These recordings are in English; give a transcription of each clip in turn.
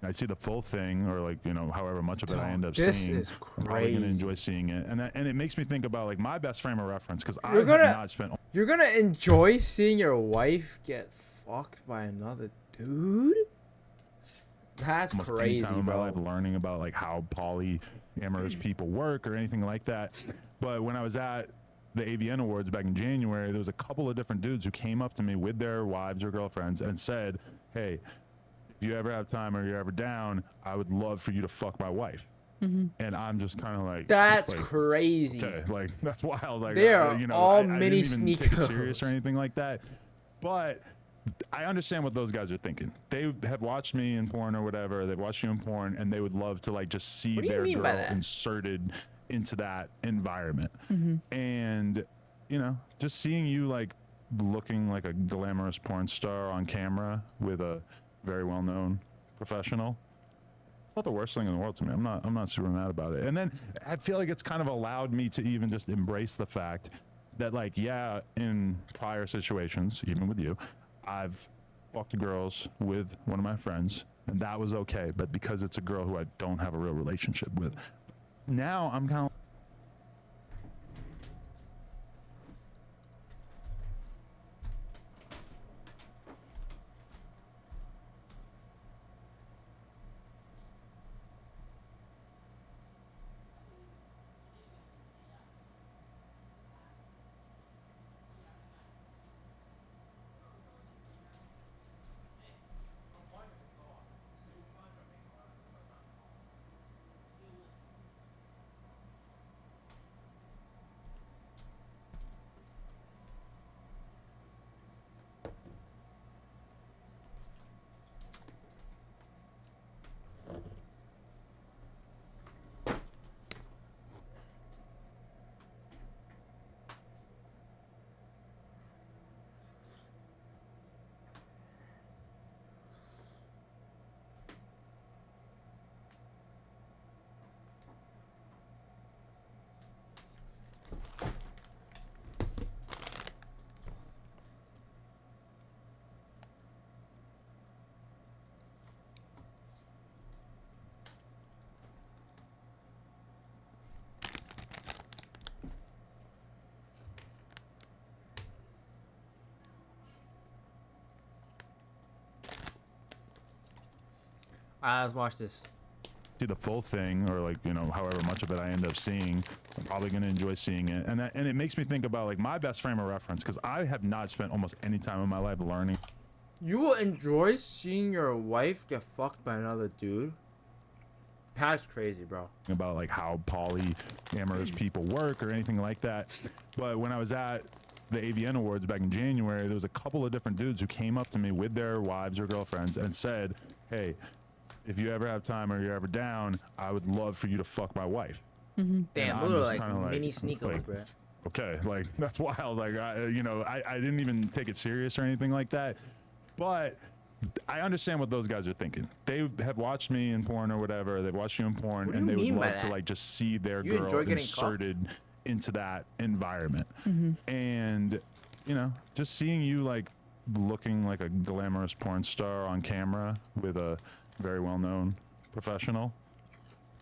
I see the full thing, or like, you know, however much of it I end up This seeing, is I'm probably gonna crazy. enjoy seeing it, and it makes me think about like my best frame of reference, because I You're have gonna not spent you're gonna enjoy seeing your wife get fucked by another dude? That's almost any crazy, time in my life bro. learning about like how polyamorous people work or anything like that. But when I was at the AVN Awards back in January, there was a couple of different dudes who came up to me with their wives or girlfriends and said, "Hey, if you ever have time or you're ever down, I would love for you to fuck my wife." And I'm just kind of like, That's crazy. okay, like that's wild. Like, They are you know, all I didn't mini even take it serious sneakos. or anything like that. But I understand what those guys are thinking. They have watched me in porn or whatever. They've watched you in porn, and they would love to like just see What do you their mean by girl that? inserted into that environment. And you know, just seeing you like looking like a glamorous porn star on camera with a very well-known professional. It's not the worst thing in the world to me. I'm not super mad about it. And then I feel like it's kind of allowed me to even just embrace the fact that, like, yeah, in prior situations, even with you, I've fucked girls with one of my friends, and that was okay. But because it's a girl who I don't have a real relationship with, now I'm kind of Let's watch this. see the full thing, or like, you know, however much of it I end up seeing, I'm probably gonna enjoy seeing it, and it makes me think about like my best frame of reference, because I have not spent almost any time in my life learning. You will enjoy seeing your wife get fucked by another dude? That's crazy, bro. About like how polyamorous people work or anything like that. But when I was at the AVN Awards back in January, there was a couple of different dudes who came up to me with their wives or girlfriends and said, "Hey, if you ever have time or you're ever down, I would love for you to fuck my wife." Damn, I'm those are just like kinda mini sneakers, like, bro. okay, like that's wild. Like, you know, I didn't even take it serious or anything like that. But I understand what those guys are thinking. They have watched me in porn or whatever. They've watched you in porn, What do and you they would mean by love to that? like just see their You girl enjoy getting inserted into that environment. And you know, just seeing you like looking like a glamorous porn star on camera with a very well-known professional.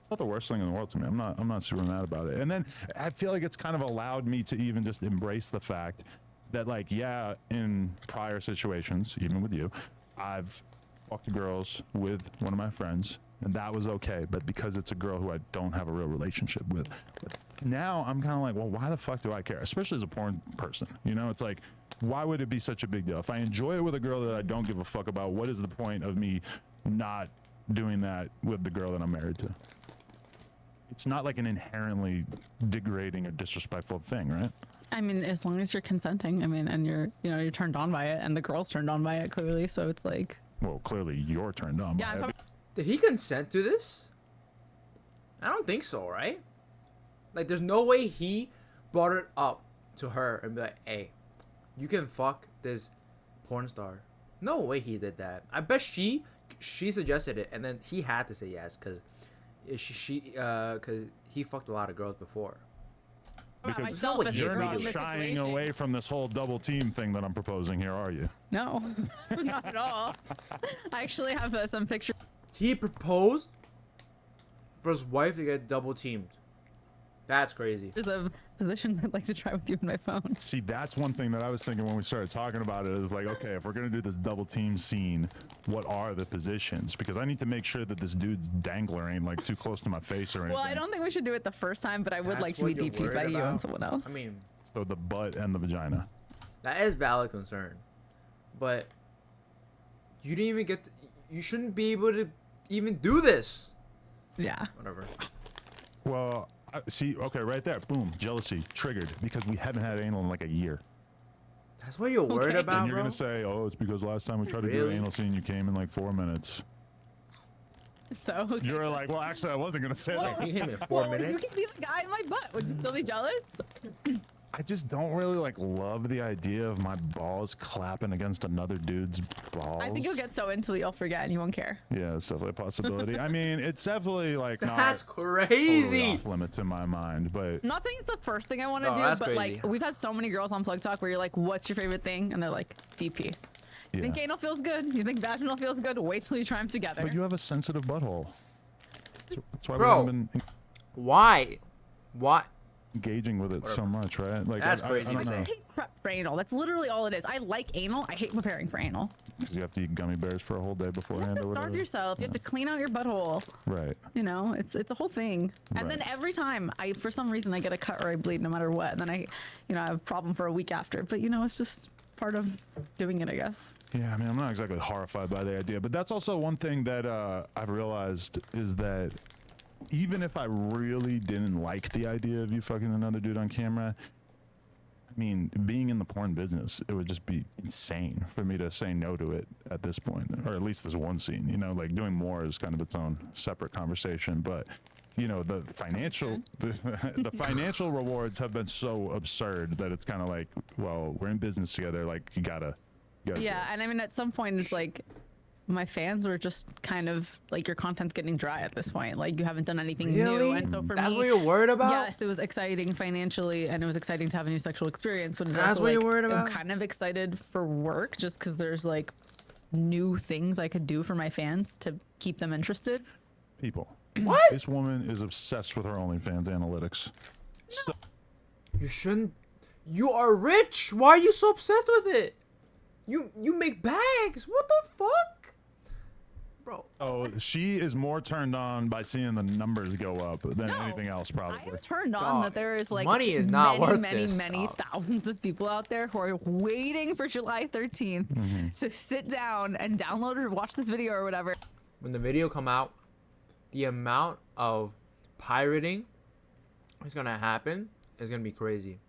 It's not the worst thing in the world to me. I'm not super mad about it. And then I feel like it's kind of allowed me to even just embrace the fact that, like, yeah, in prior situations, even with you, I've fucked girls with one of my friends, and that was okay. But because it's a girl who I don't have a real relationship with, but now I'm kind of like, well, why the fuck do I care? Especially as a porn person, you know? It's like, why would it be such a big deal? If I enjoy it with a girl that I don't give a fuck about, what is the point of me not doing that with the girl that I'm married to? It's not like an inherently degrading or disrespectful thing, right? I mean, as long as you're consenting, I mean, and you're turned on by it, and the girl's turned on by it clearly, so it's like, Well, clearly you're turned on yeah, I'm by it. talking. Did he consent to this? I don't think so, right? Like, there's no way he brought it up to her and be like, "Hey, you can fuck this porn star." No way he did that. I bet she suggested it, and then he had to say yes because because he fucked a lot of girls before. Because myself as the you're girl not in this shying situation. away from this whole double team thing that I'm proposing here, are you? No, not at all. I actually have some pictures. He proposed for his wife to get double teamed. That's crazy. There's a positions I'd like to try with you on my phone. See, that's one thing that I was thinking when we started talking about it is like, okay, if we're gonna do this double team scene, what are the positions? Because I need to make sure that this dude's dangler ain't like too close to my face or anything. Well, I don't think we should do it the first time, but I would That's like to be what you're DP'd by worried you about? and someone else. I mean, So the butt and the vagina. that is valid concern, but you didn't even get. You shouldn't be able to even do this. yeah. Whatever. Well, see, okay, right there, boom, jealousy triggered because we haven't had anal in like a year. That's what you're worried Okay. about, And you're bro. gonna say, oh, it's because last time we tried to do an Really? anal scene, you came in like 4 minutes. So. Okay. You're like, well, actually, I wasn't gonna say that. You came in 4 You minutes. can be the guy in my butt. Would you still be jealous? I just don't really like love the idea of my balls clapping against another dude's balls. I think you'll get so into it you'll forget and you won't care. Yeah, it's definitely a possibility. I mean, it's definitely like That's not totally crazy. off limits in my mind, but Not saying it's the first thing I want to Oh, do, that's but crazy. like we've had so many girls on Plug Talk where you're like, "What's your favorite thing?" and they're like, "DP." You yeah. think anal feels good? You think vaginal feels good? Wait till you try them together. But you have a sensitive butthole. That's why Bro. we haven't been Why? Why? engaging with it so much, right? Like That's I crazy don't to know. I hate prep for anal. That's literally all it is. I like anal. I hate preparing for anal. 'Cause you have to eat gummy bears for a whole day You have beforehand to or whatever. starve yourself. You have to clean out your butthole. Right. You know, it's a whole thing. And then Right. every time for some reason I get a cut or I bleed no matter what. And then I have a problem for a week after. But it's just part of doing it, I guess. Yeah, I mean, I'm not exactly horrified by the idea, but that's also one thing that I've realized is that even if I really didn't like the idea of you fucking another dude on camera, I mean, being in the porn business, it would just be insane for me to say no to it at this point, or at least this one scene. Like doing more is kind of its own separate conversation, but the financial the financial rewards have been so absurd that it's kind of like, well, we're in business together, like you gotta do Yeah, it. and I mean, at some point, it's like my fans were just kind of like, your content's getting dry at this point. Like, you haven't done anything new. Really? And so for That's me, what you're worried about? yes, it was exciting financially, and it was exciting to have a new sexual experience. But it's That's also what you're like, worried I'm about? kind of excited for work just because there's like new things I could do for my fans to keep them interested. People. What? This woman is obsessed with her OnlyFans analytics. So, You shouldn't. You are rich. Why are you so obsessed with it? You make bags. What the fuck, bro? oh, she is more turned on by seeing the numbers go up than No, anything else, I probably. am turned on Dog, that there is like money is not many, worth many, this, many dog. thousands of people out there who are waiting for July 13th to sit down and download or watch this video or whatever. When the video come out, the amount of pirating is gonna happen is gonna be crazy.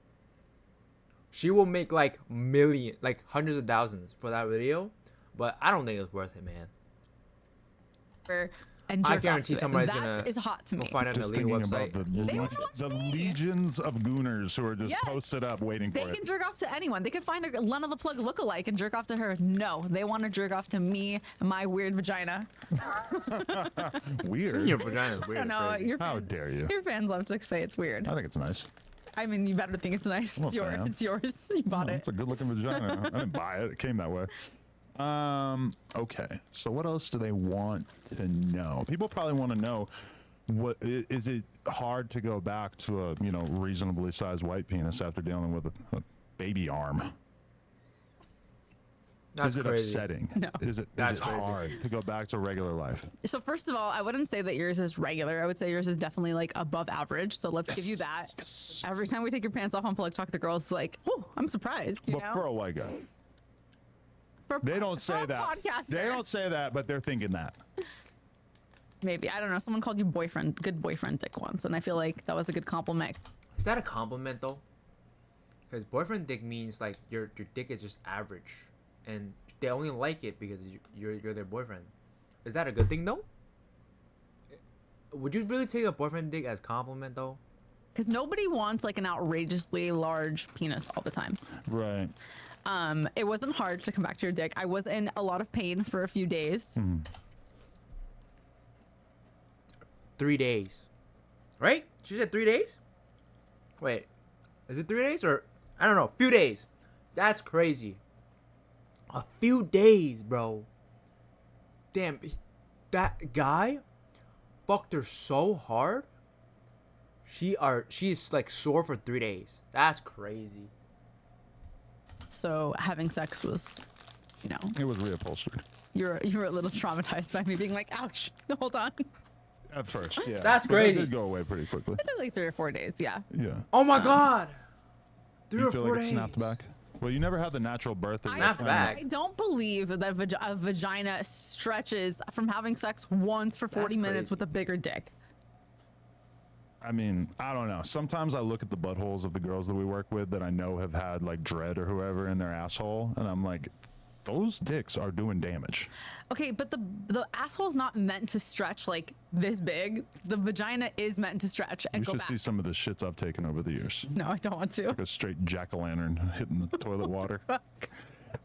She will make like hundreds of thousands for that video, but I don't think it's worth it, man. And I jerk off guarantee to it. somebody's That gonna is hot to go me. find an Just illegal thinking website. about They wanna watch the me. legions of gooners who are just Yes. posted up waiting They for it. can jerk off to anyone. They could find a Lena the Plug lookalike and jerk off to her. No, they want to jerk off to me and my weird vagina. Weird. Your vagina is weird. I don't know. and crazy. How dare you? Your fans love to say it's weird. I think it's nice. I mean, you better think it's nice. I'm a It's yours. fan. It's yours. You bought Oh, it. it's a good looking vagina. I didn't buy it. It came that way. Okay. So what else do they want to know? People probably want to know, what is it hard to go back to a reasonably sized white penis after dealing with a baby arm? That's is it crazy. upsetting? No. Is it That's crazy. hard to go back to regular life? So first of all, I wouldn't say that yours is regular. I would say yours is definitely like above average. So let's give you that. Yes. Every time we take your pants off on Plug Talk, the girl's like, "Oh, I'm surprised." You But know, for a white guy, For they don't for say a that. podcaster. They don't say that, but they're thinking that. Maybe, I don't know. Someone called you good boyfriend dick once, and I feel like that was a good compliment. Is that a compliment though? Because boyfriend dick means like your dick is just average, and they only like it because you're their boyfriend. Is that a good thing though? Would you really take a boyfriend dick as compliment though? Because nobody wants like an outrageously large penis all the time. Right. It wasn't hard to come back to your dick. I was in a lot of pain for a few days. 3 days, right? She said 3 days. Wait, is it 3 days or I don't know? Few days. That's crazy. A few days, bro. Damn. that guy fucked her so hard. She's like sore for 3 days. That's crazy. So having sex was, you know, It was reupholstered you were a little traumatized by me being like, ouch, hold on. It at first. Yeah, That's but crazy. That did go away pretty quickly. took like 3 or 4 days, yeah. Yeah. Oh my god. 3 You or feel 4 like days. it snapped back? Well, you never had the natural birth. As Snapped back. I don't believe that a vagina stretches from having sex once for 40 minutes crazy. with a bigger dick. I mean, I don't know. Sometimes I look at the buttholes of the girls that we work with that I know have had like dread or whoever in their asshole, and I'm like, those dicks are doing damage. Okay, but the asshole's not meant to stretch like this big. The vagina is meant to stretch and You go should back. see some of the shits I've taken over the years. No, I don't want to. Like a straight jack-o'-lantern hitting the toilet water. All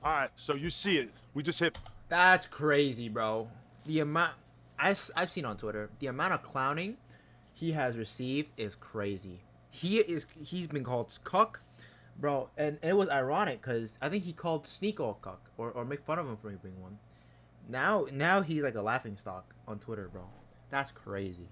right, so you see it. We just hit. That's crazy, bro. The amount I've seen on Twitter, the amount of clowning he has received is crazy. He's been called cuck, bro, and it was ironic because I think he called Sneeko a cuck or make fun of him for being one. Now he's like a laughing stock on Twitter, bro. That's crazy.